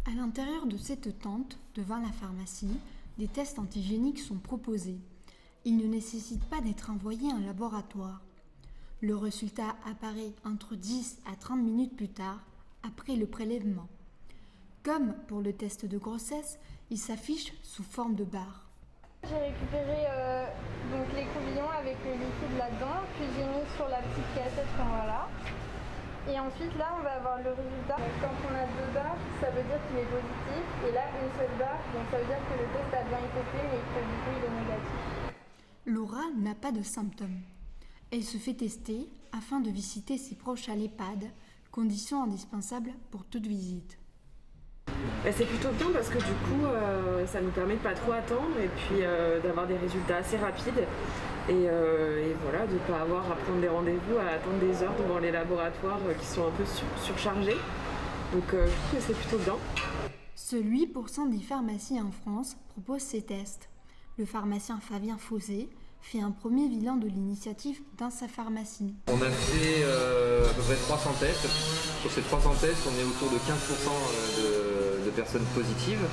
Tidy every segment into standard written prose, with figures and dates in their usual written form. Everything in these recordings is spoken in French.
À l'intérieur de cette tente, devant la pharmacie, des tests antigéniques sont proposés. Ils ne nécessitent pas d'être envoyés en laboratoire. Le résultat apparaît entre 10 à 30 minutes plus tard, après le prélèvement. Comme pour le test de grossesse, il s'affiche sous forme de barre. J'ai récupéré donc l'écouvillon avec le liquide là-dedans, puis j'ai mis sur la petite cassette qu'on voit là. Et ensuite là on va avoir le résultat. Quand on a deux barres, ça veut dire qu'il est positif. Et là une seule barre, donc ça veut dire que le test a bien été fait mais que du coup il est négatif. Laura n'a pas de symptômes. Elle se fait tester afin de visiter ses proches à l'EHPAD, condition indispensable pour toute visite. C'est plutôt bien parce que du coup ça nous permet de pas trop attendre et puis d'avoir des résultats assez rapides et voilà, de ne pas avoir à prendre des rendez-vous, à attendre des heures devant les laboratoires qui sont un peu surchargés. Donc je trouve que c'est plutôt bien. Seuls 8% des pharmacies en France proposent ces tests. Le pharmacien Fabien Fauzet fait un premier bilan de l'initiative dans sa pharmacie. On a fait à peu près 300 tests. Sur ces 300 tests, on est autour de 15% de personnes positives.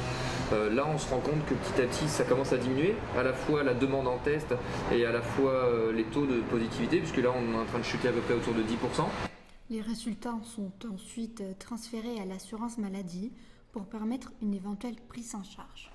Là, on se rend compte que petit à petit, ça commence à diminuer, à la fois la demande en test et à la fois les taux de positivité, puisque là, on est en train de chuter à peu près autour de 10%. Les résultats sont ensuite transférés à l'assurance maladie pour permettre une éventuelle prise en charge.